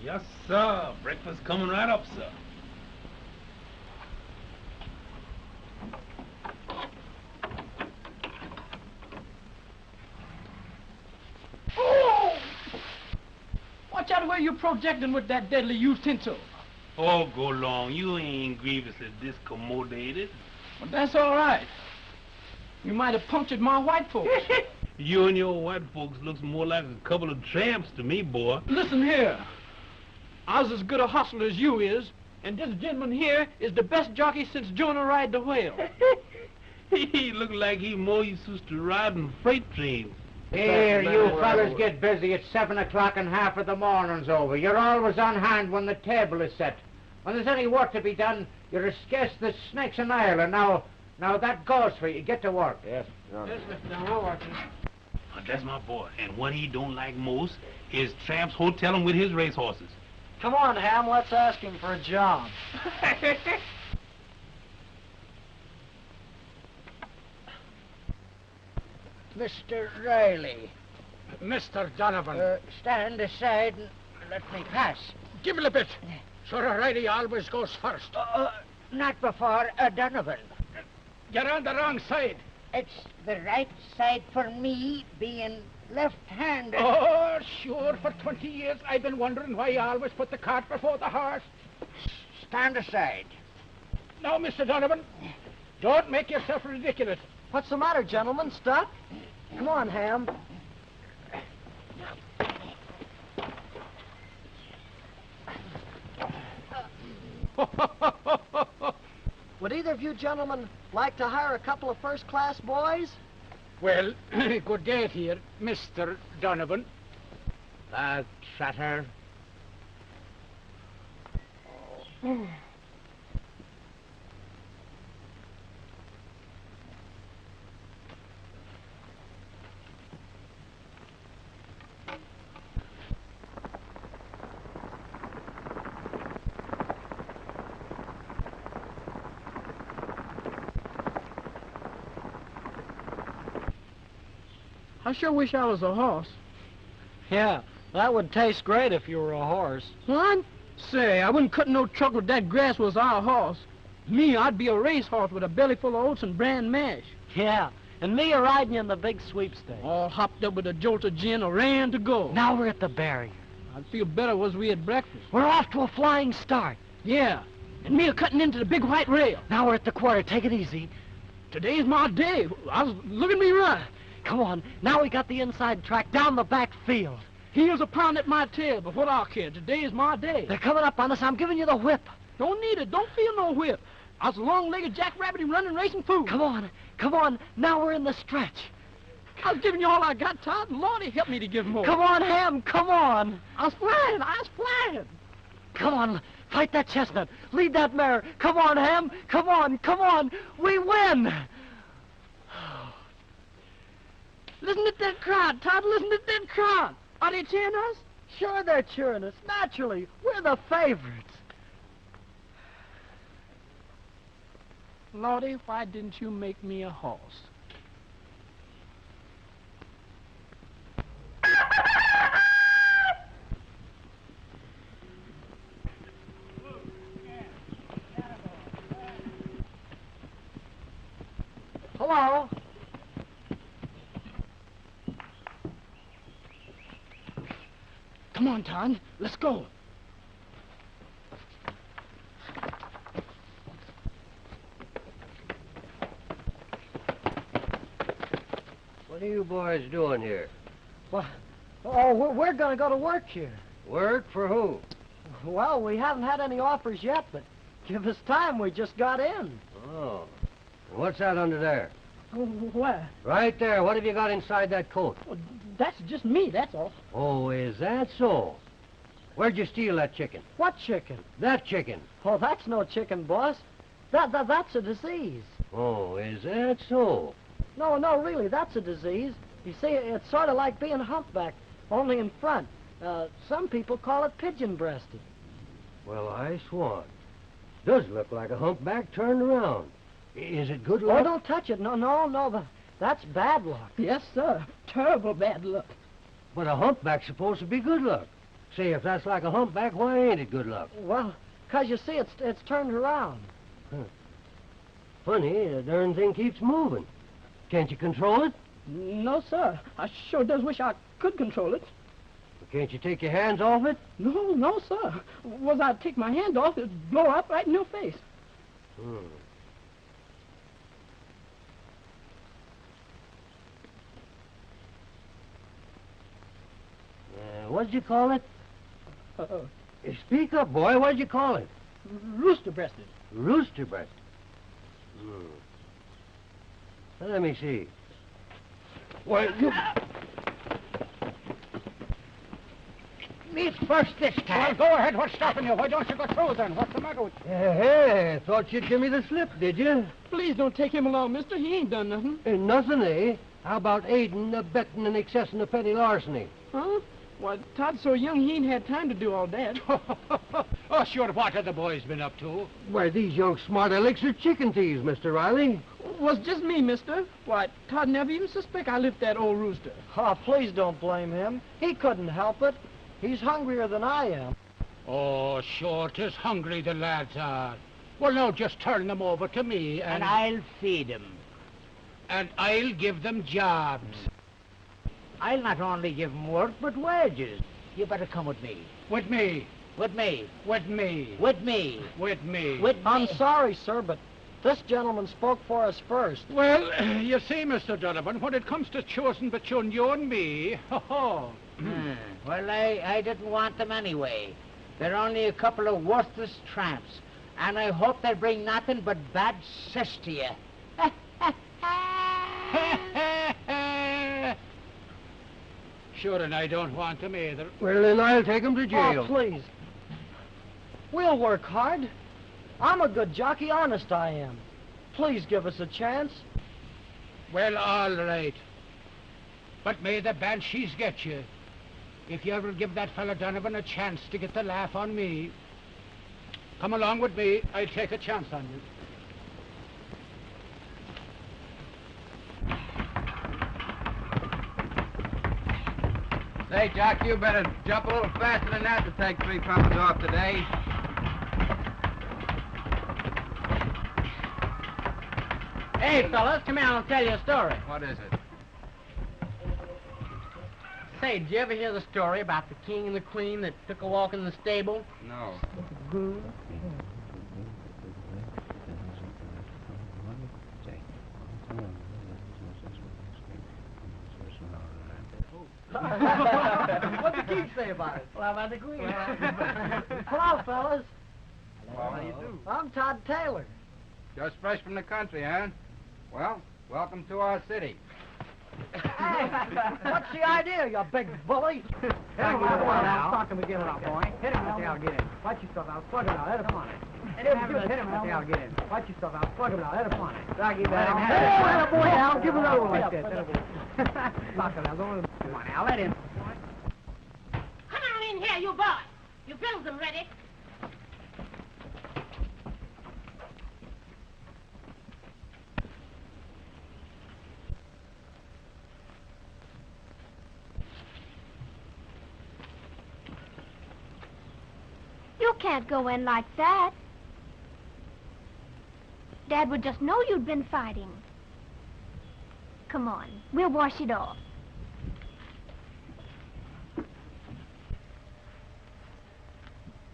Yes, sir. Breakfast coming right up, sir. Oh! Watch out where you're projecting with that deadly utensil. Oh, go long. You ain't grievously discommoded. Well, that's all right. You might have punctured my white folks. You and your white folks looks more like a couple of tramps to me, boy. Listen here. I was as good a hustler as you is, and this gentleman here is the best jockey since Jonah ride the whale. He look like he more used to riding freight trains. Here, you fellas get busy. It's 7 o'clock and half of the morning's over. You're always on hand when the table is set. When there's any work to be done, you're as scarce as snakes in Ireland. Now that goes for you. Get to work. Yes, Yes, Mr. Dunn, working. That's my boy. And what he don't like most is tramps hoteling with his racehorses. Come on, Ham, let's ask him for a job. Mr. Riley, Mr. Donovan. stand aside and let me pass. Give it a bit. Sir O'Reilly always goes first. Not before Donovan. You're on the wrong side. It's the right side for me, being left-handed. Oh, sure. For 20 years I've been wondering why you always put the cart before the horse. Stand aside. Now, Mr. Donovan, don't make yourself ridiculous. What's the matter, gentlemen? Stuck? Come on, Ham. Would either of you gentlemen like to hire a couple of first-class boys? Well, good day here, Mr. Donovan. Shatter. I sure wish I was a horse. Yeah, that would taste great if you were a horse. What? Say, I wouldn't cut no truck with that grass was our horse. Me, I'd be a racehorse with a belly full of oats and bran mash. Yeah, and me a-riding in the big sweepstakes. All hopped up with a jolt of gin, a ran to go. Now we're at the barrier. I'd feel better was we at breakfast. We're off to a flying start. Yeah, and me a-cutting into the big white rail. Now we're at the quarter. Take it easy. Today's my day. Look at me run. Come on. Now we got the inside track down the back field. Heels a pound at my tail, but what I care. Today is my day. They're coming up on us. I'm giving you the whip. Don't need it. Don't feel no whip. I was a long-legged jackrabbit and running racing fool. Come on. Come on. Now we're in the stretch. I was giving you all I got, Todd. Lordy, help me to give more. Come on, Ham. Come on. I was flying. Come on. Fight that chestnut. Lead that mare. Come on, Ham. Come on. Come on. We win. Listen to that crowd, Todd. Listen to that crowd. Are they cheering us? Sure they're cheering us. Naturally. We're the favorites. Lordy, why didn't you make me a horse? Hello. Come on, Todd. Let's go. What are you boys doing here? Well, we're going to go to work here. Work for who? Well, we haven't had any offers yet, but give us time. We just got in. Oh. What's that under there? What? Right there. What have you got inside that coat? Well, that's just me, that's all. Oh, is that so? Where'd you steal that chicken? What chicken? That chicken. Oh, that's no chicken, boss. That's a disease. Oh, is that so? No, really, that's a disease. You see, it's sort of like being humpbacked, only in front. Some people call it pigeon-breasted. Well, I swan. Does look like a humpback turned around. Is it good luck? Oh, don't touch it. No, that's bad luck. Yes, sir. Terrible bad luck. But a humpback's supposed to be good luck. Say, if that's like a humpback, why ain't it good luck? Well, 'cause you see, it's turned around. Funny, the darn thing keeps moving. Can't you control it? No, sir. I sure does wish I could control it. Can't you take your hands off it? No, sir. Was I to take my hand off, it'd blow up right in your face. What'd you call it? Speak up, boy. What'd you call it? Rooster-breasted. Rooster-breasted. Let me see. Why, you... Meet first this time. Well, go ahead. What's stopping you? Why don't you go through then? What's the matter with you? Hey, thought you'd give me the slip, did you? Please don't take him along, mister. He ain't done nothing. Nothing, eh? How about aiding, abetting, and accessing a petty larceny? Huh? Why, Todd's so young he ain't had time to do all that. Oh, sure. What have the boys been up to? Why, these young smart alecks are chicken thieves, Mr. Riley. Was just me, mister. Why, Todd never even suspect I lift that old rooster. Oh, please don't blame him. He couldn't help it. He's hungrier than I am. Oh, sure. 'Tis hungry the lads are. Well, now just turn them over to me and I'll feed them. And I'll give them jobs. I'll not only give them work, but wages. You better come with me. With me. With me. With me. With me. With me. With me. I'm sorry, sir, but this gentleman spoke for us first. Well, you see, Mr. Donovan, when it comes to choosing between you and me, Well, I didn't want them anyway. They're only a couple of worthless tramps. And I hope they bring nothing but bad cess to you. Sure, and I don't want them either. Well, then I'll take them to jail. Oh, please. We'll work hard. I'm a good jockey, honest I am. Please give us a chance. Well, all right. But may the banshees get you. If you ever give that fella Donovan a chance to get the laugh on me, come along with me. I'll take a chance on you. Say, Jock, you better jump a little faster than that to take 3 pumpers off today. Hey, fellas, come here, I'll tell you a story. What is it? Say, did you ever hear the story about the king and the queen that took a walk in the stable? No. What'd the king say about it? Well, about the queen. Hello, fellas. How do you do? I'm Todd Taylor. Just fresh from the country, huh? Well, welcome to our city. What's the idea, you big bully? Hit him with the now. Talk him again, boy. Hit him with the I'll get in. Watch yourself out. Slug him out. Hit him on it. Hit him with the I'll get in. Watch yourself out. Slug him out. Hit him on it. Doggy, let him have it. Boy, Al, give another one like that. Lock him out. Don't let him. Come on, Al. Let him. Come on in here, you boys. Your bills are ready. You can't go in like that. Dad would just know you'd been fighting. Come on, we'll wash it off.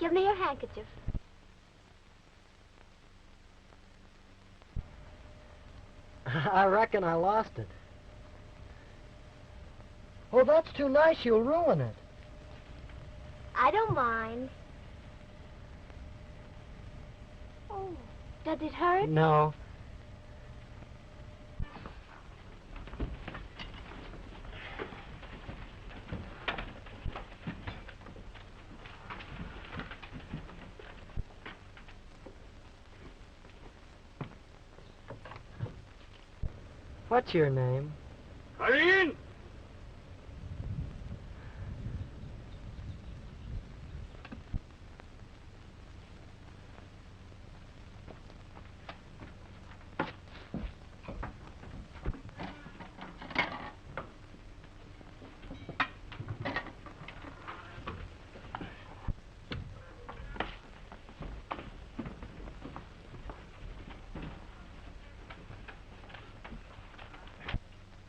Give me your handkerchief. I reckon I lost it. Oh, that's too nice. You'll ruin it. I don't mind. Oh, does it hurt? No. What's your name? Colleen!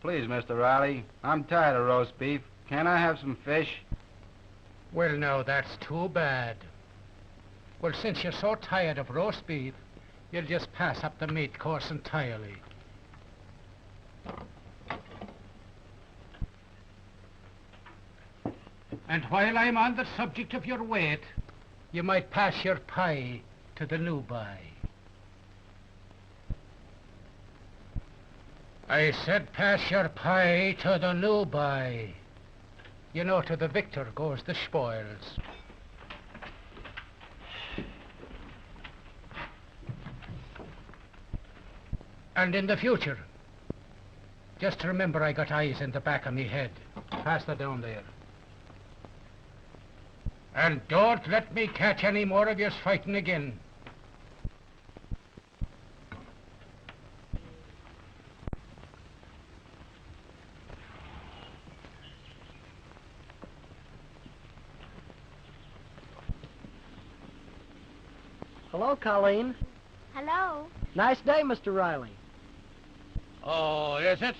Please, Mr. Riley, I'm tired of roast beef. Can't I have some fish? Well, now, that's too bad. Well, since you're so tired of roast beef, you'll just pass up the meat course entirely. And while I'm on the subject of your weight, you might pass your pie to the new buy. I said pass your pie to the new buy. You know, to the victor goes the spoils. And in the future, just remember I got eyes in the back of me head. Pass that down there. And don't let me catch any more of yours fighting again. Hello, Colleen. Hello. Nice day, Mr. Riley. Oh, is it?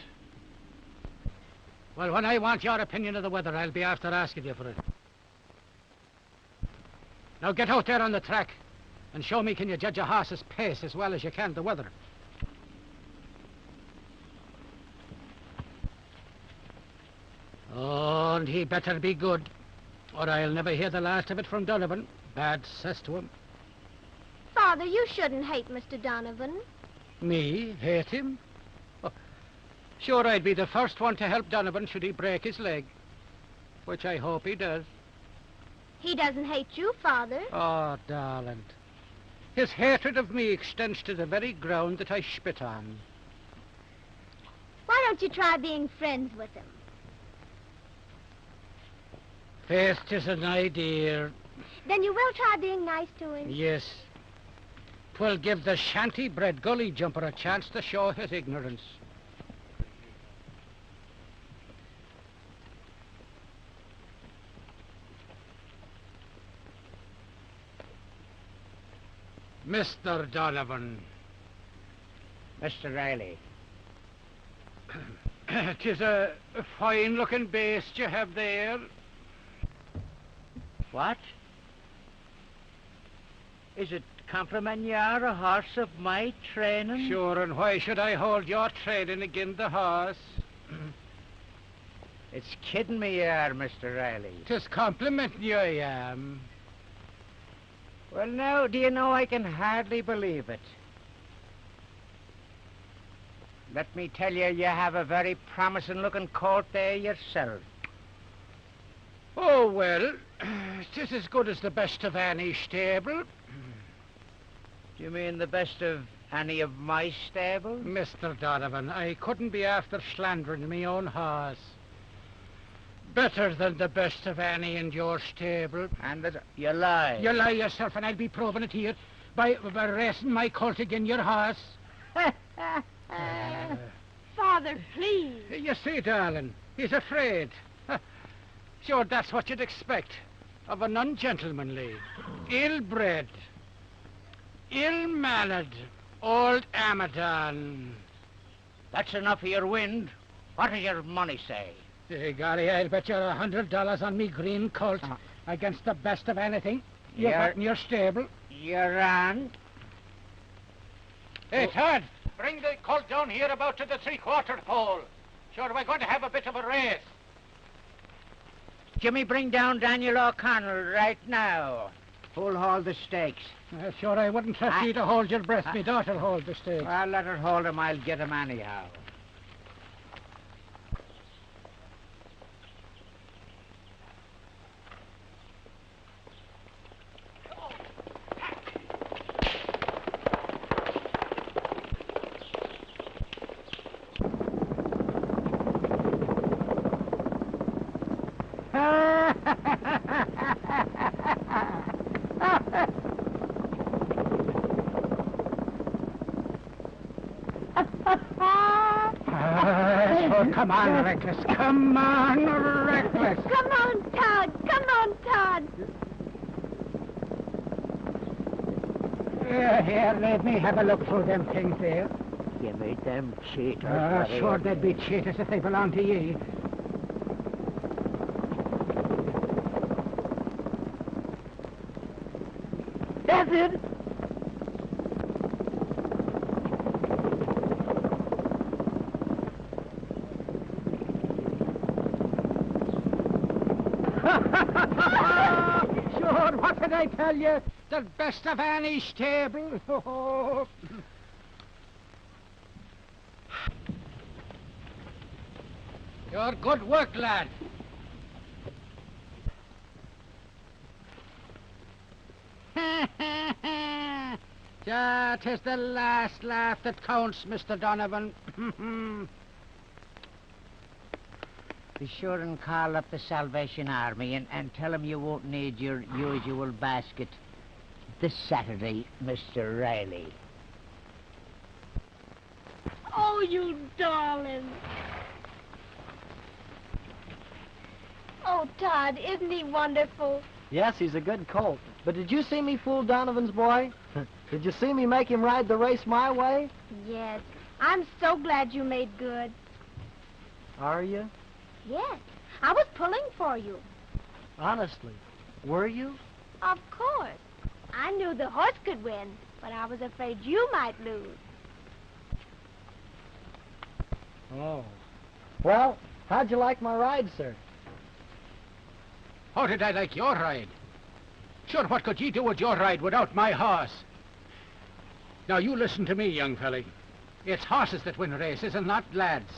Well, when I want your opinion of the weather, I'll be after asking you for it. Now get out there on the track and show me, can you judge a horse's pace as well as you can the weather? Oh, and he better be good, or I'll never hear the last of it from Donovan. Bad cess to him. Father, you shouldn't hate Mr. Donovan. Me? Hate him? Oh, sure, I'd be the first one to help Donovan should he break his leg. Which I hope he does. He doesn't hate you, Father. Oh, darling. His hatred of me extends to the very ground that I spit on. Why don't you try being friends with him? Faith, 'tis an idea. Then you will try being nice to him. Yes. 'Twill give the shanty-bred gully jumper a chance to show his ignorance. Mr. Donovan. Mr. Riley. 'Tis a fine-looking beast you have there. What? Is it compliment you are a horse of my training? Sure, and why should I hold your training agin the horse? It's kidding me you are, Mr. Riley. 'Tis complimenting you I am. Well, now, do you know, I can hardly believe it. Let me tell you, you have a very promising-looking colt there yourself. Oh, well, 'tis as good as the best of any stable. Do you mean the best of any of my stable? Mr. Donovan, I couldn't be after slandering me own horse. Better than the best of any in your stable. And that you lie. You lie yourself, and I'll be proving it here by racing my colt again your horse. Father, please. You see, darling, he's afraid. Sure, that's what you'd expect of an ungentlemanly, ill-bred, ill-mannered old Amadon. That's enough of your wind. What does your money say? Hey, Gary, I'll bet you $100 on me green colt against the best of anything you got in your stable. You're on. Hey, Todd, bring the colt down here about to the three-quarter pole. Sure, we're going to have a bit of a race. Jimmy, bring down Daniel O'Connell right now. Who'll hold the stakes? Sure, I wouldn't trust you to hold your breath. Me daughter'll hold the stakes. Well, let her hold him. I'll get him anyhow. Come on, Reckless. Come on, Reckless. Come on, Todd. Come on, Todd. Here, let me have a look through them things there. You made them cheaters. Sure they'd be cheaters if they belonged to ye. That's it. Sure, what did I tell you? The best of any stable. Your good work, lad. That is the last laugh that counts, Mr. Donovan. Be sure and call up the Salvation Army and tell them you won't need your usual basket this Saturday, Mr. Riley. Oh, you darling. Oh, Todd, isn't he wonderful? Yes, he's a good colt. But did you see me fool Donovan's boy? Did you see me make him ride the race my way? Yes. I'm so glad you made good. Are you? Yes. I was pulling for you. Honestly. Were you? Of course. I knew the horse could win, but I was afraid you might lose. Oh. Well, how'd you like my ride, sir? How did I like your ride? Sure, what could ye do with your ride without my horse? Now, you listen to me, young felly. It's horses that win races and not lads.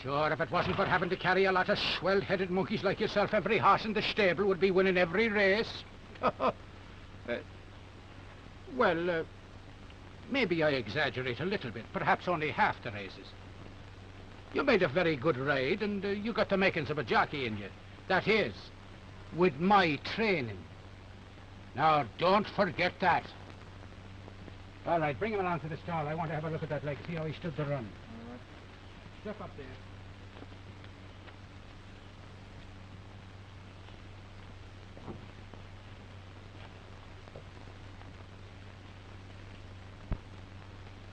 Sure, if it wasn't for having to carry a lot of swell-headed monkeys like yourself, every horse in the stable would be winning every race. Maybe I exaggerate a little bit, perhaps only half the races. You made a very good ride, and you got the makings of a jockey in you. That is, with my training. Now, don't forget that. All right, bring him along to the stall. I want to have a look at that leg, see how he stood the run. Step up there.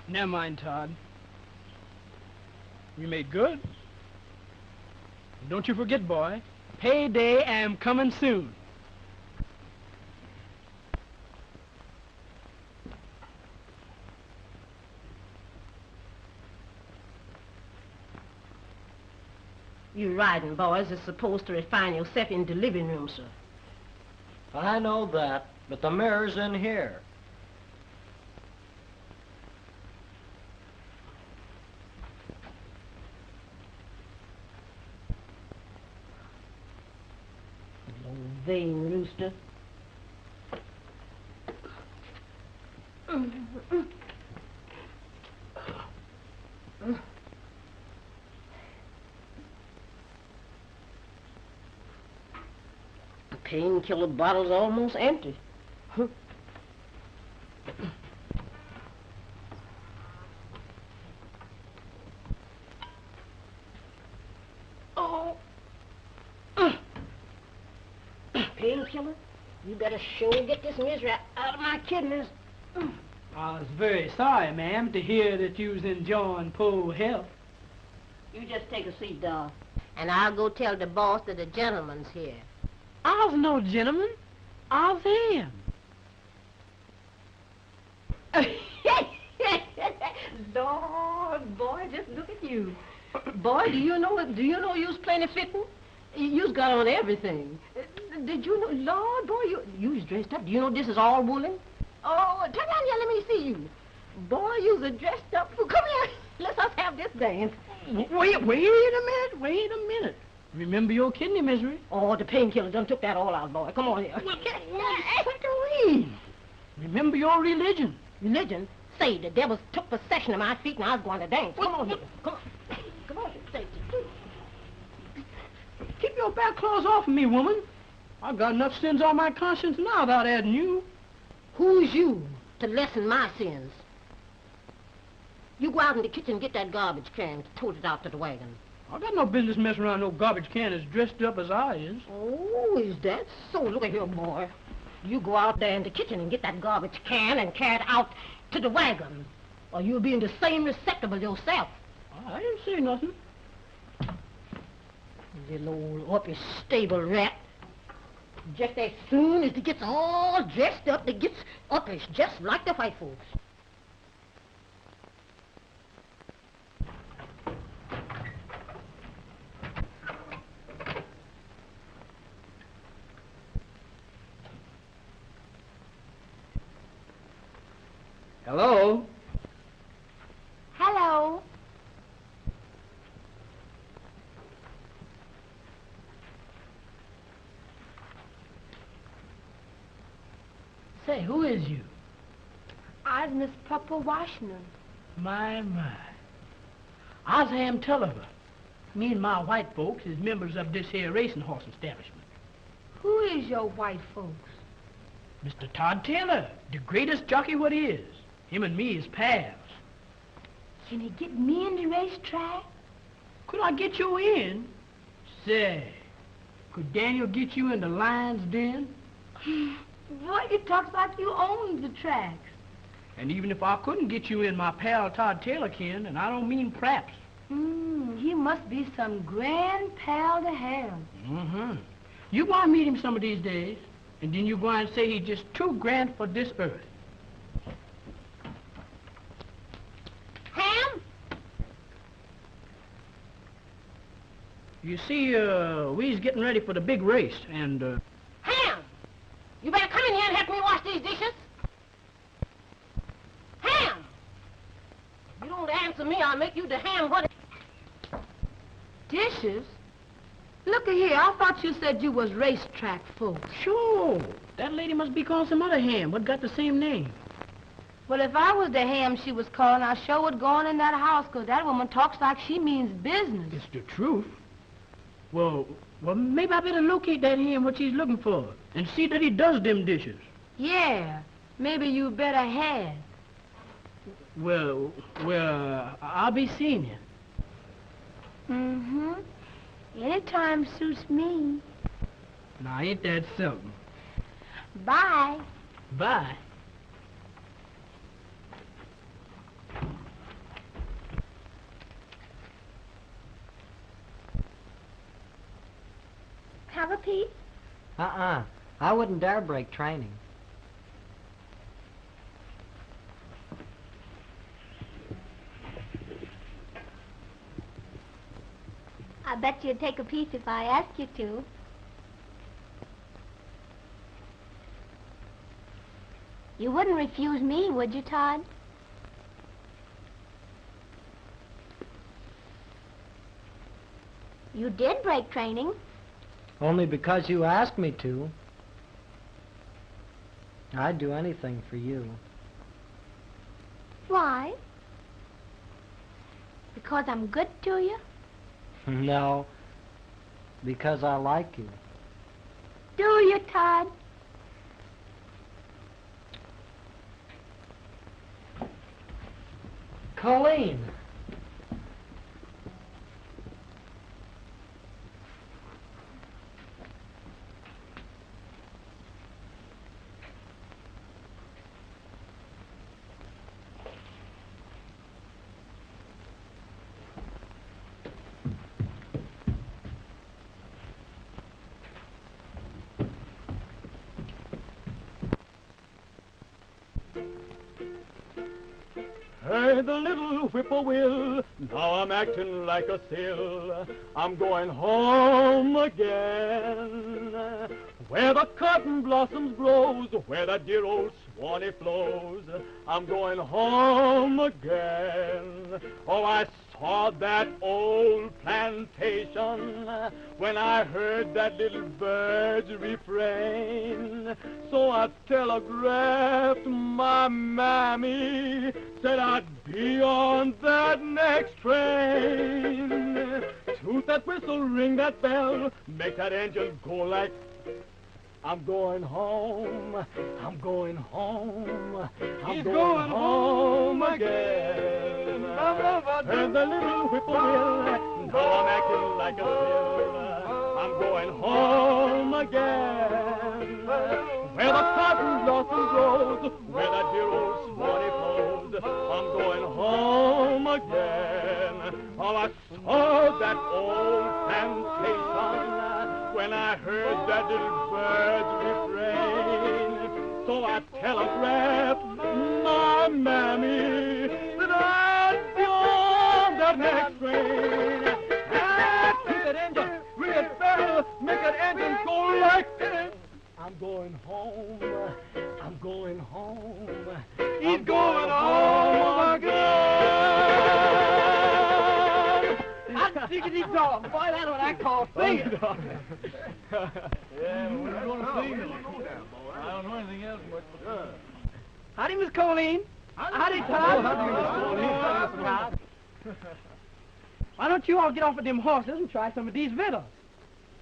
Never mind, Todd. You made good. Don't you forget, boy, payday am coming soon. You riding boys is supposed to refine yourself in the living room, sir. I know that, but the mirror's in here. Vain rooster. The painkiller bottle's almost empty. Painkiller? You better sure get this misery out of my kidneys. I was very sorry, ma'am, to hear that you was enjoying poor health. You just take a seat, doll. And I'll go tell the boss that the gentleman's here. I was no gentleman. I was him. Lord, boy, just look at you. Boy, do you know you was plenty fitting? You's got on everything. Did you know, Lord, boy, you was dressed up. Do you know this is all woolen? Oh, turn down here, let me see you. Boy, you's a dressed up fool. Come here, let us have this dance. Wait a minute. Remember your kidney misery. Oh, the painkiller done took that all out, boy. Come on here. Remember your religion. Religion? Say, the devil took possession of my feet and I was going to dance. Come on here. Come on. Come on here, say. Keep your back claws off of me, woman. I've got enough sins on my conscience now without adding you. Who's you to lessen my sins? You go out in the kitchen and get that garbage can and tote it out to the wagon. I got no business messing around no garbage can as dressed up as I is. Oh, is that so? Look at here, boy. You go out there in the kitchen and get that garbage can and carry it out to the wagon. or you'll be in the same receptacle yourself. I didn't say nothing. Little old uppy stable rat. Just as soon as he gets all dressed up, he gets uppish, just like the white folks. Hello? Hello. Say, who is you? I's Miss Purple Washington. My. I's Ham Tulliver. Me and my white folks is members of this here racing horse establishment. Who is your white folks? Mr. Todd Taylor, the greatest jockey what is. Him and me is pals. Can you get me in the racetrack? Could I get you in? Say, could Daniel get you in the lion's den? Boy, you talk like you own the tracks. And even if I couldn't get you in, my pal Todd Taylor can, and I don't mean perhaps. He must be some grand pal to have. Mm-hmm. You go and meet him some of these days, and then you go and say he's just too grand for this earth. Ham? You see, we's getting ready for the big race, and, Ham! You better come in here and help me wash these dishes. Ham! If you don't answer me, I'll make you the ham what... Dishes? Look here, I thought you said you was racetrack folks. Sure, that lady must be calling some other ham, what got the same name. Well, if I was the ham she was calling, I sure would go on in that house, 'cause that woman talks like she means business. It's the truth. Well, maybe I better locate that ham what she's looking for, and see that he does them dishes. Yeah, maybe you better had. Well, I'll be seeing you. Mm-hmm. Anytime suits me. Now, ain't that something? Bye. Bye. Have a piece? I wouldn't dare break training. I bet you'd take a piece if I asked you to. You wouldn't refuse me, would you, Todd? You did break training. Only because you asked me to. I'd do anything for you. Why? Because I'm good to you? No, because I like you. Do you, Todd? Colleen. Hey, the little whippoorwill, now I'm acting like a seal. I'm going home again, where the cotton blossoms blows, where the dear old Swanee flows. I'm going home again. Oh, I saw that old plantation when I heard that little bird's refrain. So I telegraphed my mammy, said I'd be on that next train. Toot that whistle, ring that bell, make that engine go like... I'm going home, I'm going home, I'm going home again. And the little whippoorwill, now I'm acting like a bill. I'm going home again, where the cotton blossom grows, where that dear old Swanee flows. I'm going home again. Oh, I saw that old plantation when I heard that little bird's refrain. So I telegraphed my mammy that I'd be on the next train. And keep that engine, we had better make that engine go like this. I'm going home, I'm going home. He's going home again. I diggity dog. Boy, that's what I call singing. Yeah, we're going to sing. I don't know anything else much but Howdy, Miss Colleen. Howdy, Todd. Todd. Why don't you all get off of them horses and try some of these victuals?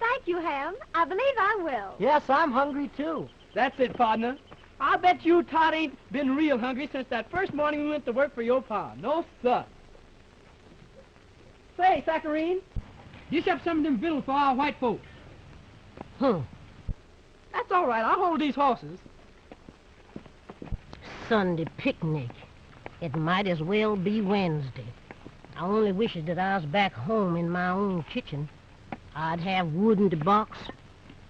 Thank you, Ham. I believe I will. Yes, I'm hungry, too. That's it, partner. I bet you, Todd, ain't been real hungry since that first morning we went to work for your pa. No, sir. Say, Saccharine, dish up some of them victuals for our white folks. That's all right. I'll hold these horses. Sunday picnic. It might as well be Wednesday. I only wish that I was back home in my own kitchen. I'd have wood in the box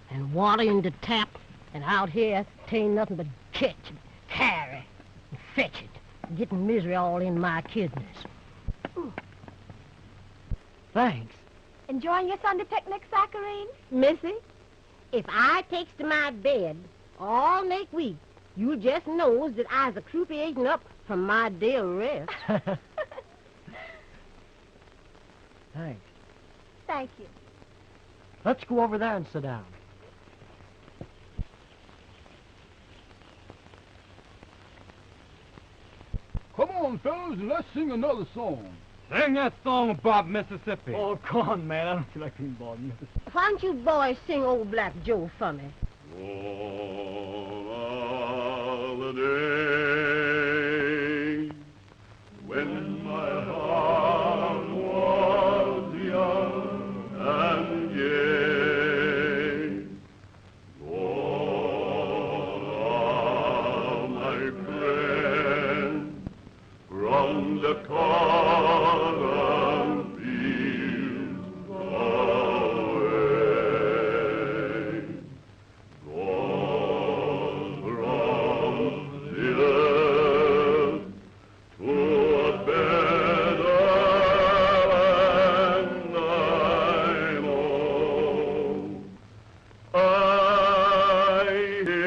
and water in the tap, and out here, tain't nothing but catch it, carry, and fetch it, getting misery all in my kidneys. Thanks. Enjoying your Sunday picnic, Saccharine? Missy, if I takes to my bed all next week, you just knows that I's a croupiating up from my day of rest. Thanks. Thank you. Let's go over there and sit down. Come on, fellas, and let's sing another song. Sing that song about Mississippi. Oh, come on, man. I don't feel like singing about Mississippi. Why don't you boys sing Old Black Joe for me? All the day when my heart was young and gay, all my friends from the cotton fields away, gone from the earth to a better land I know. I hear their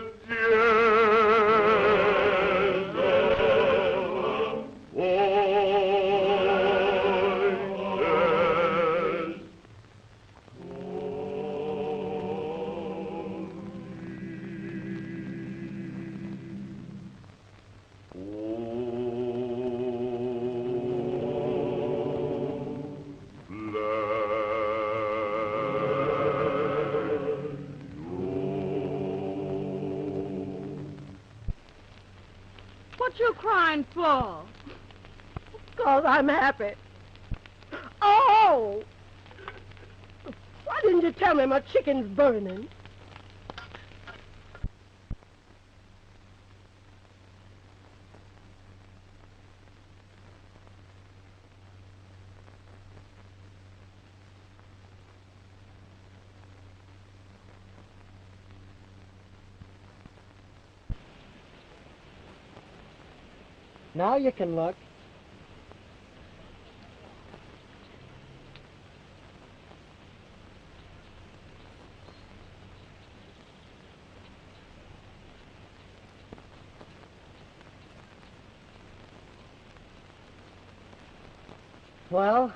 gentle voices What you crying for? 'Cause I'm happy. Oh! Why didn't you tell me my chicken's burning? Now you can look. Well,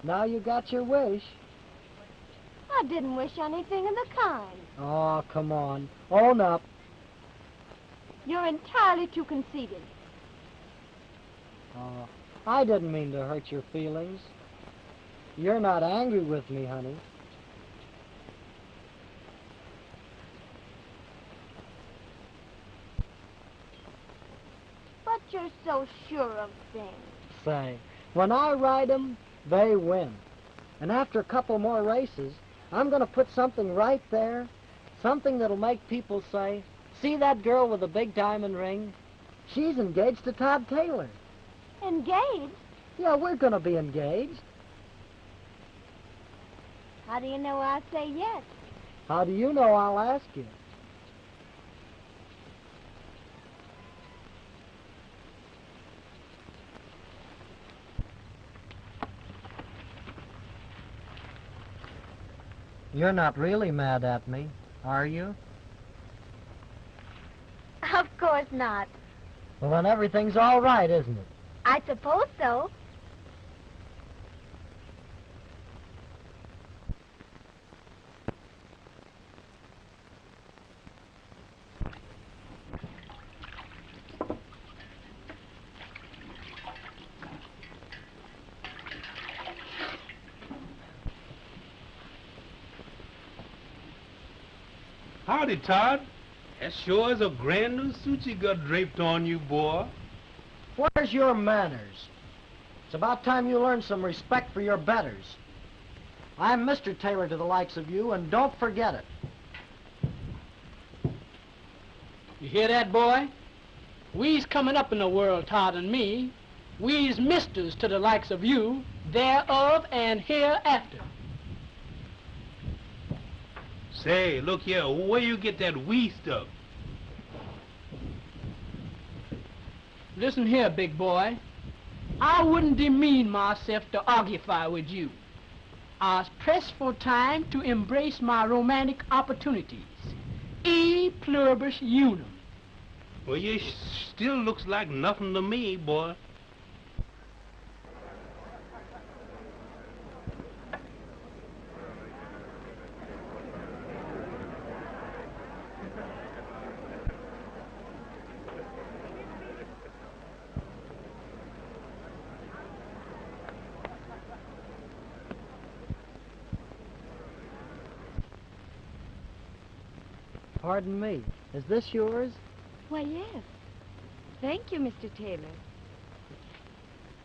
now you got your wish. I didn't wish anything of the kind. Oh, come on. Own up. You're entirely too conceited. Oh, I didn't mean to hurt your feelings. You're not angry with me, honey. But you're so sure of things. Say, when I ride 'em, they win. And after a couple more races, I'm going to put something right there Something that'll make people say, see that girl with the big diamond ring? She's engaged to Todd Taylor. Engaged? Yeah, we're going to be engaged. How do you know I'll say yes? How do you know I'll ask you? You're not really mad at me, are you? Of course not. Well, then everything's all right, isn't it? I suppose so. Howdy, Todd. That sure is a grand new suit you got draped on you, boy. Where's your manners? It's about time you learned some respect for your betters. I'm Mr. Taylor to the likes of you, and don't forget it. You hear that, boy? We's coming up in the world, Todd and me. We's misters to the likes of you, thereof and hereafter. Say, look here, where you get that wee stuff? Listen here, big boy. I wouldn't demean myself to argufy with you. I was pressed for time to embrace my romantic opportunities. E pluribus unum. Well, you still looks like nothing to me, boy. Pardon me, is this yours? Why, yes. Thank you, Mr. Taylor.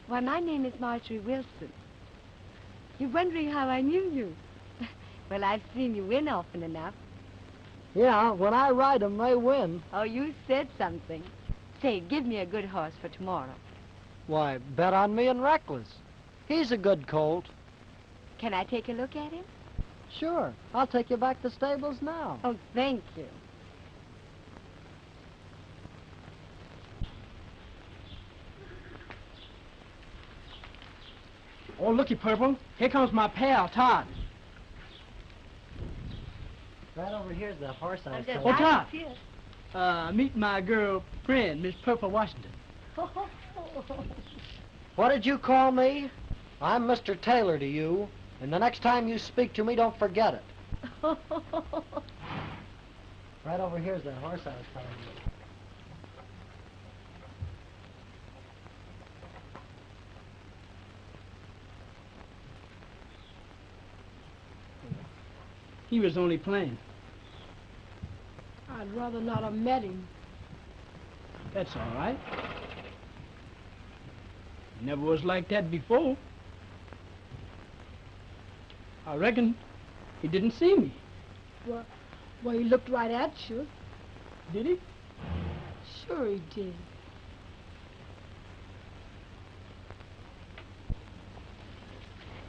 Why, my name is Marjorie Wilson. You're wondering how I knew you. Well, I've seen you win often enough. Yeah, when I ride 'em, they win. Oh, you said something. Say, give me a good horse for tomorrow. Why, bet on me and Reckless. He's a good colt. Can I take a look at him? Sure, I'll take you back to stables now. Oh, thank you. Oh, looky, Purple. Here comes my pal, Todd. Right over here's the horse I was just Oh, Todd. here. Meet my girl friend, Miss Purple Washington. What did you call me? I'm Mr. Taylor to you, and the next time you speak to me, don't forget it. Right over here's the horse I was telling you. He was only playing. I'd rather not have met him. That's all right. Never was like that before. I reckon he didn't see me. Well, he looked right at you. Did he? Sure he did.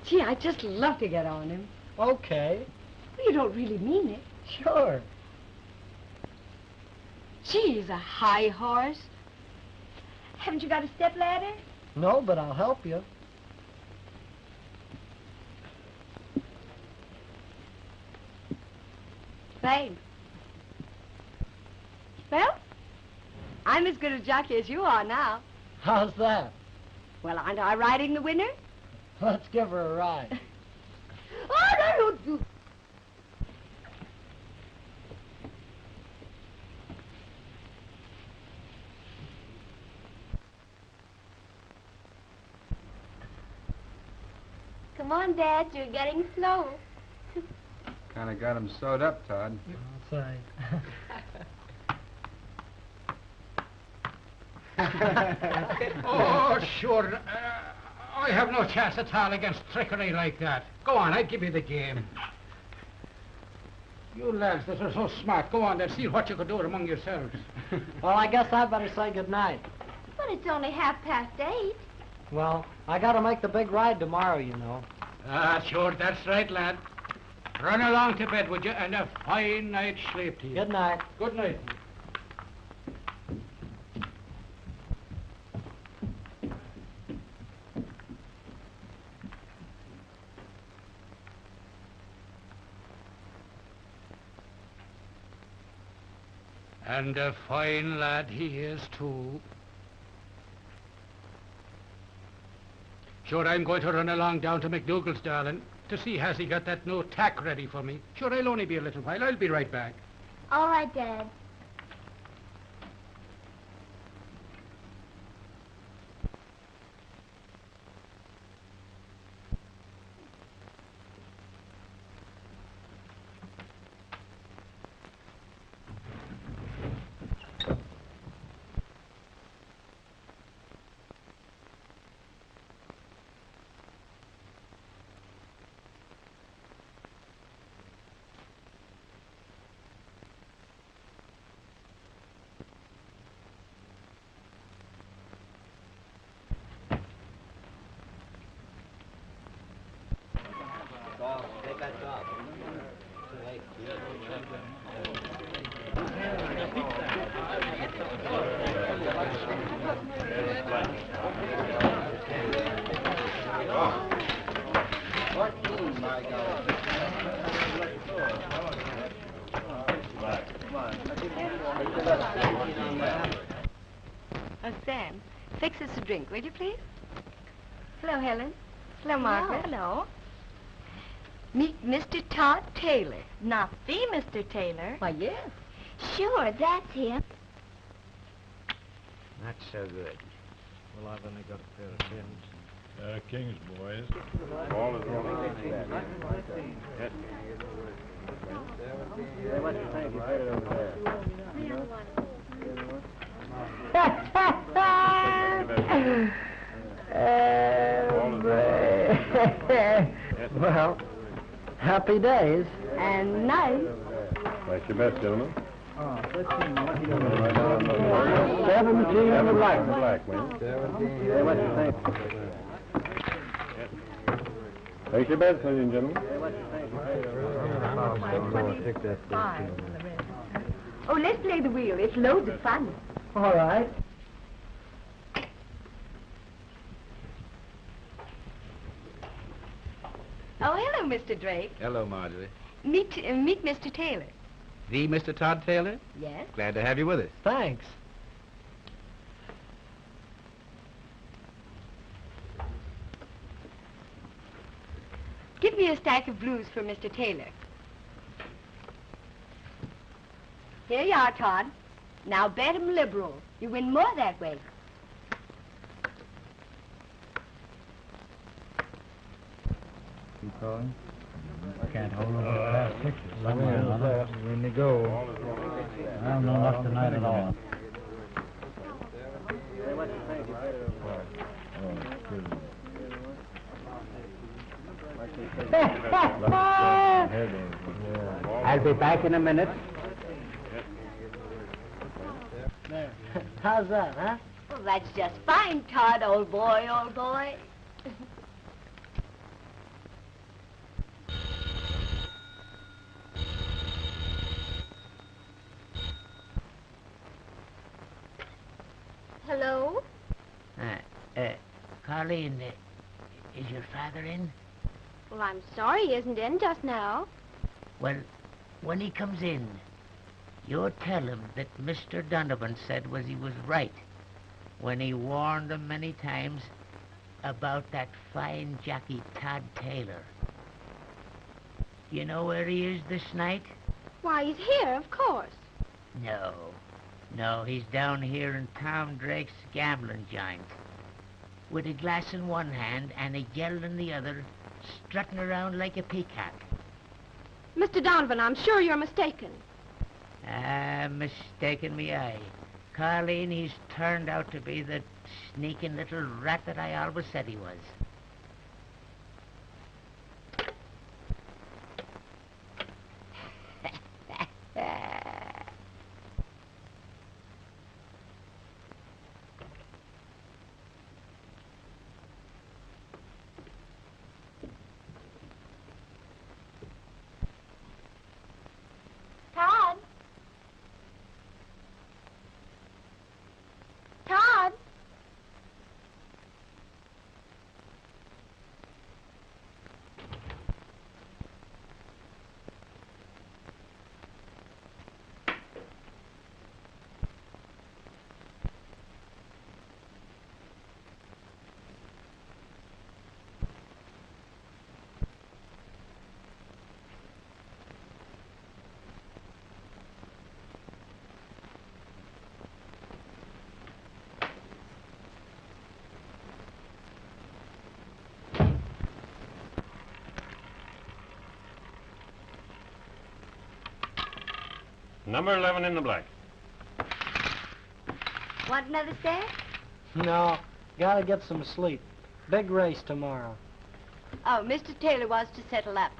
Gee, I'd just love to get on him. Okay, You don't really mean it. sure. Gee, he's a high horse. Haven't you got a step ladder? No, but I'll help you. Thanks. Well, I'm as good a jockey as you are now. How's that? Well, aren't I riding the winner? Let's give her a ride. Oh, no. Come on, Dad, you're getting slow. Kind of got him sewed up, Todd. That's right. Oh, sure. I have no chance at all against trickery like that. Go on, I'll give you the game. You lads that are so smart, go on then, see what you can do among yourselves. Well, I guess I'd better say good night. But it's only 8:30. Well, I gotta make the big ride tomorrow, you know. Ah, sure, that's right, lad. Run along to bed, would you, and a fine night's sleep to you. Good night. Good night. And a fine lad he is, too. Sure, I'm going to run along down to McDougall's, darling, to see has he got that new tack ready for me. Sure, I'll only be a little while. I'll be right back. All right, Dad. Oh, Sam, fix us a drink, will you, please? Hello, Helen. Hello, Margaret. Hello. Meet Mr. Todd Taylor. Not the Mr. Taylor. Why, yes. Sure, that's him. Not so good. Well, I've only got a pair of pins. King's boys. All is wrong. Well, happy days. And nice. That's your best, gentlemen. 17 on the black. Black, will you? Take your best, ladies and gentlemen. Oh, let's play the wheel. It's loads of fun. All right. Oh, hello, Mr. Drake. Hello, Marjorie. Meet Mr. Taylor. The Mr. Todd Taylor? Yes? Glad to have you with us. Thanks. Give me a stack of blues for Mr. Taylor. Here you are, Todd. Now bet 'em liberal. You win more that way. Keep going. Can't hold over the past pictures. When they go. I don't know enough tonight at all. I'll be back in a minute. How's that, huh? Well, that's just fine, Todd, old boy, old boy. Hello? Carleen, is your father in? Well, I'm sorry he isn't in just now. Well, when he comes in, you tell him that Mr. Donovan said he was right when he warned him many times about that fine jockey Todd Taylor. You know where he is this night? Why, he's here, of course. No, he's down here in Tom Drake's gambling joint, with a glass in one hand and a yell in the other, strutting around like a peacock. Mr. Donovan, I'm sure you're mistaken. Mistaken me eye. Carleen, he's turned out to be the sneaking little rat that I always said he was. Number 11 in the black. Want another set? No, gotta get some sleep. Big race tomorrow. Oh, Mr. Taylor wants to settle up.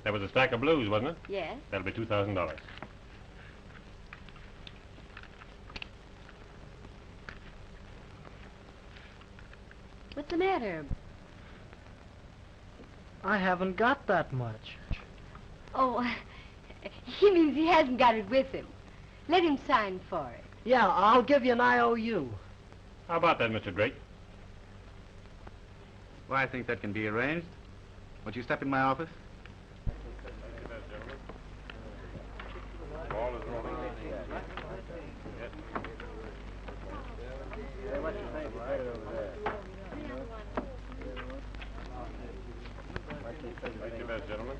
That was a stack of blues, wasn't it? Yes. That'll be $2,000. What's the matter? I haven't got that much. Oh, he means he hasn't got it with him. Let him sign for it. Yeah, I'll give you an IOU. How about that, Mr. Drake? Well, I think that can be arranged. Would you step in my office? Thank you, best gentlemen.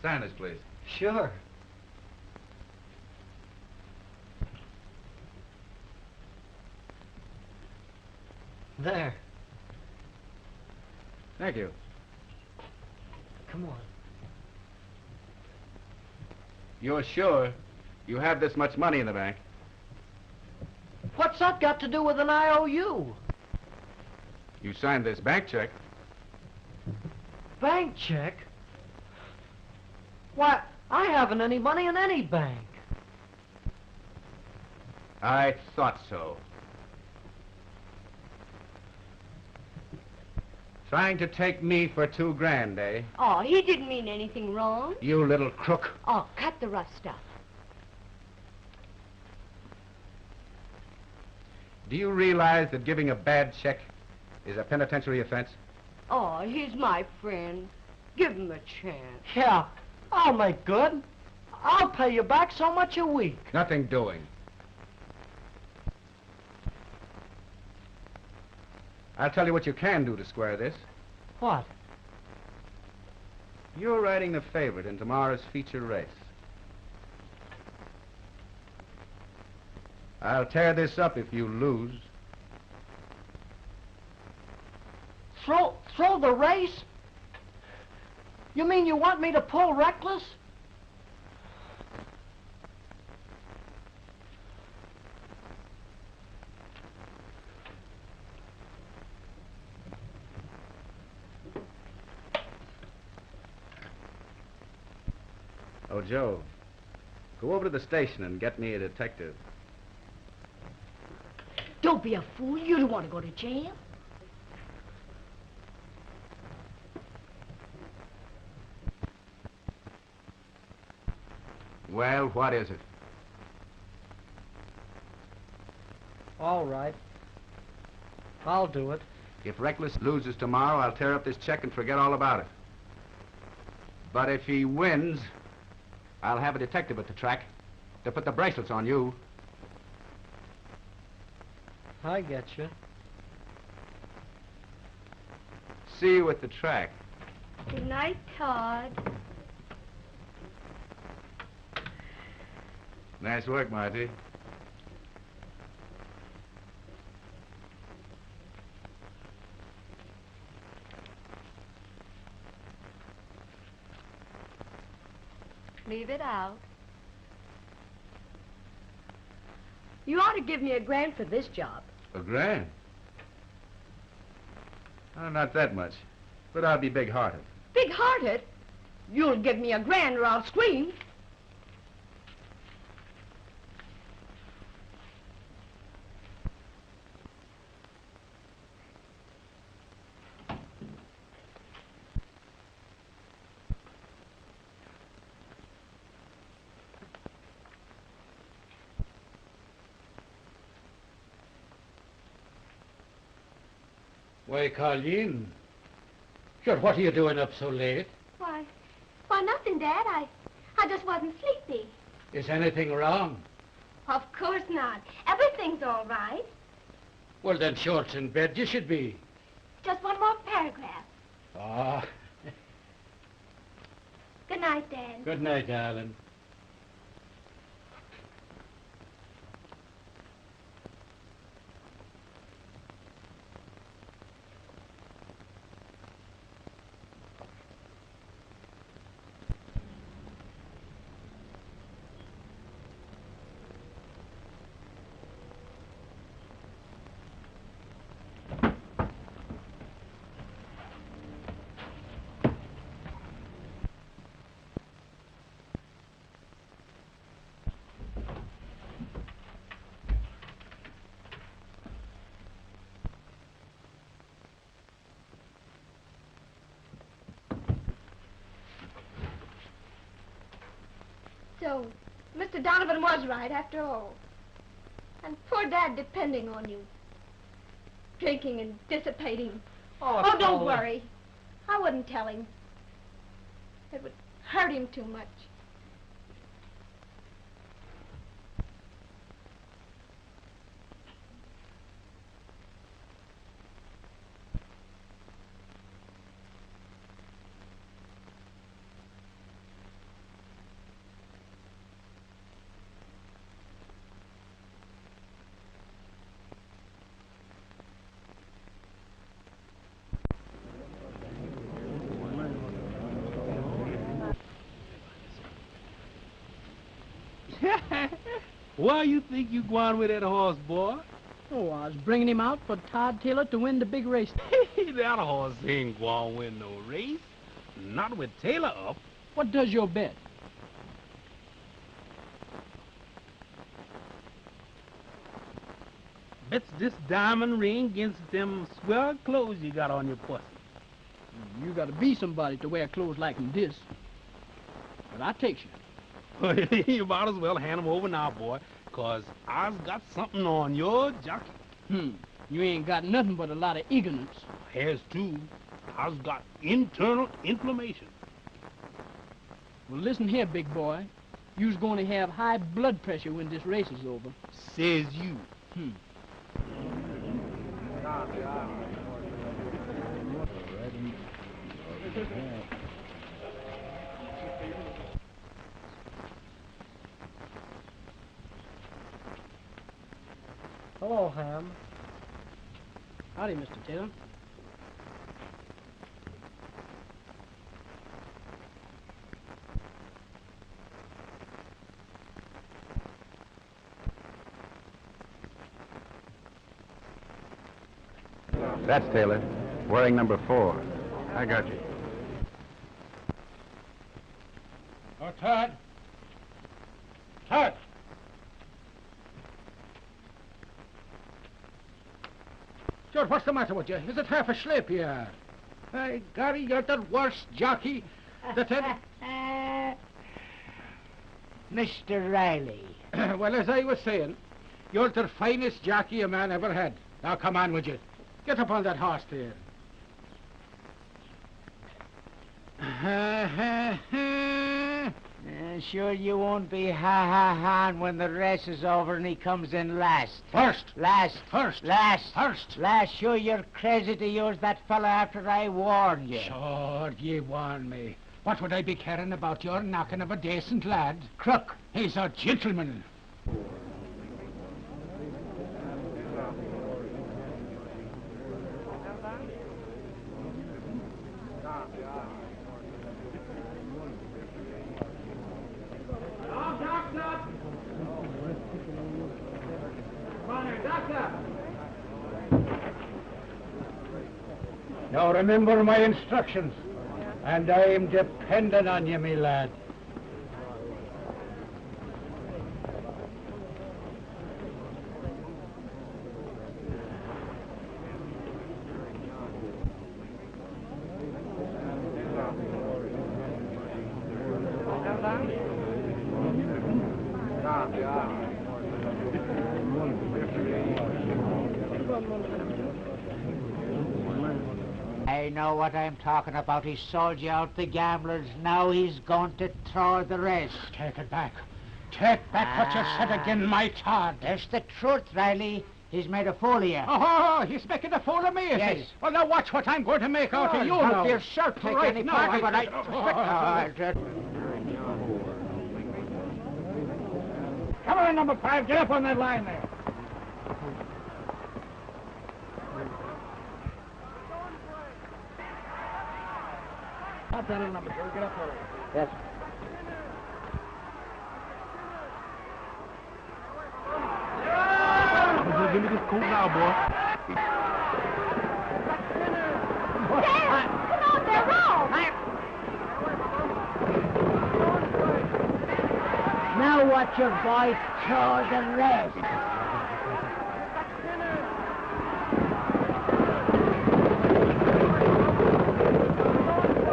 Sign this, please. Sure. There. Thank you. Come on. You're sure you have this much money in the bank? What's that got to do with an IOU? You signed this bank check. Bank check? Why, I haven't any money in any bank. I thought so. Trying to take me for $2,000, eh? Oh, he didn't mean anything wrong. You little crook. Oh, cut the rough stuff. Do you realize that giving a bad check is a penitentiary offense? Oh, he's my friend. Give him a chance. Yeah, I'll make good. I'll pay you back so much a week. Nothing doing. I'll tell you what you can do to square this. What? You're riding the favorite in tomorrow's feature race. I'll tear this up if you lose. Throw the race? You mean you want me to pull reckless? Oh, Joe, go over to the station and get me a detective. Don't be a fool. You don't want to go to jail. Well, what is it? All right. I'll do it. If Reckless loses tomorrow, I'll tear up this check and forget all about it. But if he wins, I'll have a detective at the track to put the bracelets on you. I get you. See you at the track. Good night, Todd. Nice work, Marty. Leave it out. You ought to give me $1,000 for this job. $1,000? Oh, not that much. But I'll be big-hearted. Big-hearted? You'll give me $1,000 or I'll scream. Why, Colleen. Sure, what are you doing up so late? Why, nothing, Dad. I just wasn't sleepy. Is anything wrong? Of course not. Everything's all right. Well, then, shorts in bed you should be. Just one more paragraph. Ah, Good night, Dad. good night, darling. So, Mr. Donovan was right after all. And poor Dad depending on you. Drinking and dissipating. Oh, don't worry. I wouldn't tell him. It would hurt him too much. Why you think you going with that horse, boy? Oh, I was bringing him out for Todd Taylor to win the big race. That horse ain't going to win no race. Not with Taylor up. What does your bet? Bets this diamond ring against them swell clothes you got on your pussy. You gotta be somebody to wear clothes like this. But I takes you. You might as well hand him over now, boy, 'cause I's got something on your jockey. You ain't got nothing but a lot of ignorance. Has too. I's got internal inflammation. Well, listen here, big boy. You's gonna have high blood pressure when this race is over. Says you. Hello, Ham. Howdy, Mr. Taylor. That's Taylor. Wearing number 4. I got you. Oh, Todd. Todd! George, what's the matter with you? Is it half asleep here? Hey, Gary, you're the worst jockey that Mr. Riley. Well, as I was saying, you're the finest jockey a man ever had. Now, come on, would you? Get up on that horse there. Sure you won't be ha-ha-ha when the race is over and he comes in last. First. Last. First. Last. First. Last. Sure you're crazy to use that fella after I warned you. Sure, ye warned me. What would I be caring about your knocking of a decent lad? Crook. He's a gentleman. Now remember my instructions, and I'm dependent on you, me lad. I know what I'm talking about. He sold you out the gamblers. Now he's going to throw the rest. Take it back. Take back what you said again, my Todd. That's the truth, Riley. He's made a fool of you. Oh, he's making a fool of me, is Yes. he? Well, now watch what I'm going to make out of you now. Help yourself. Take Right any now, part I of it. Come on, number 5. Get up on that line there. Up that number 2. Get up there. Yes. Give me this coat now, boy. Dad, come on, they're wrong. Now watch your boy throw the rest.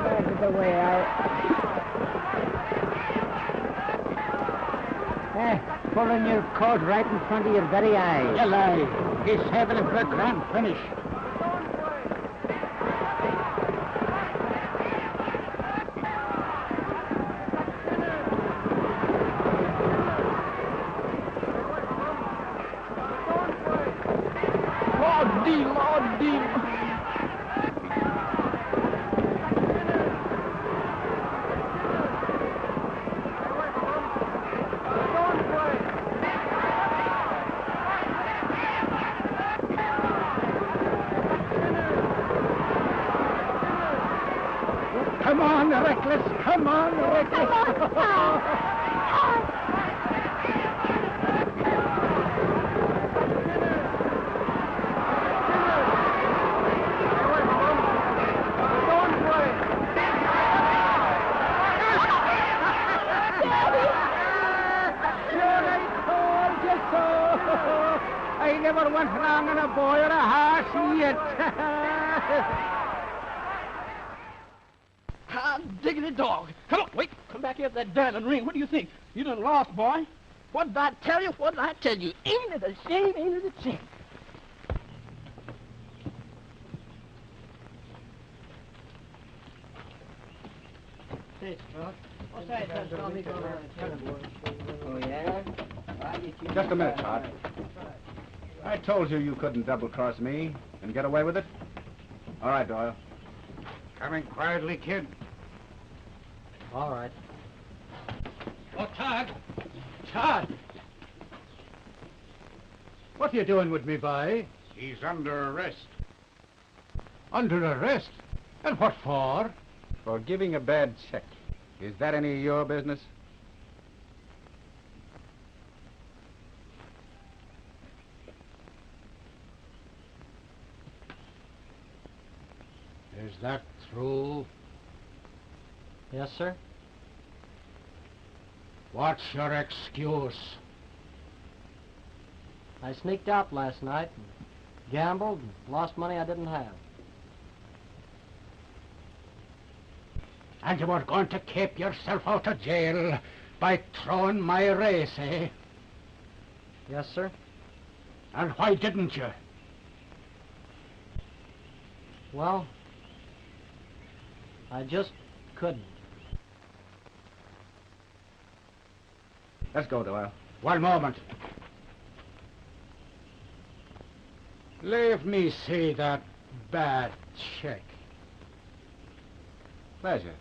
That's the way out. Pulling your coat right in front of your very eyes. You lie. He's having it for a grand finish. Lord deal. Come on, Reckless. Come on, Reckless. I never went wrong on a boy or a horse yet. Diggity dog. Come on, wait. Come back here at that diamond ring. What do you think? You done lost, boy. What did I tell you? What did I tell you? Ain't it a shame? Ain't it a shame? Hey, Scott. What's that? Oh, yeah? Just a minute, Todd. I told you you couldn't double-cross me and get away with it. All right, Doyle. Coming quietly, kid. All right. Oh, Todd. Todd. What are you doing with me, boy? He's under arrest. Under arrest? And what for? For giving a bad check. Is that any of your business? Is that true? Yes, sir? What's your excuse? I sneaked out last night and gambled and lost money I didn't have. And you were going to keep yourself out of jail by throwing my race, eh? Yes, sir? And why didn't you? Well, I just couldn't. Let's go, Doyle. One moment. Leave me see that bad check. Pleasure.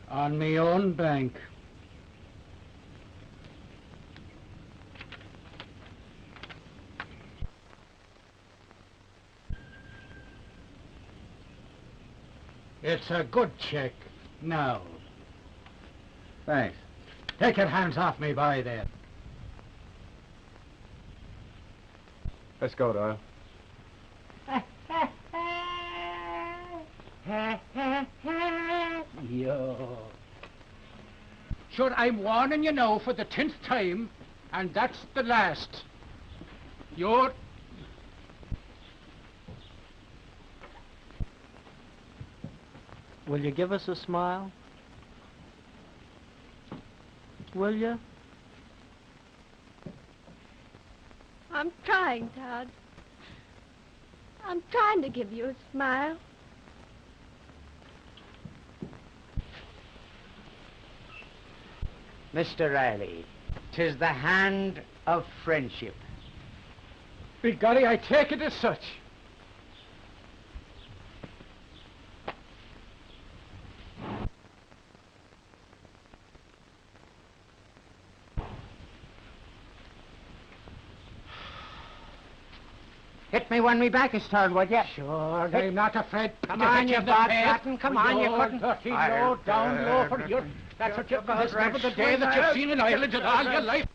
On me own bank. It's a good check. Now. Thanks. Take your hands off me, boy, there. Let's go, Doyle. Yo. Sure, I'm warning you now for the 10th time, and that's the last. You're... Will you give us a smile? Will you? I'm trying, Todd. I'm trying to give you a smile. Mr. Riley, 'tis the hand of friendship. Begorry, I take it as such. Hit me when me back is turned, would you? Sure, I'm not afraid. Come on, you bad rotten, come on, you couldn't... Dirty low, down low for you. That's what you've discovered the day that you've seen in Ireland in all your life.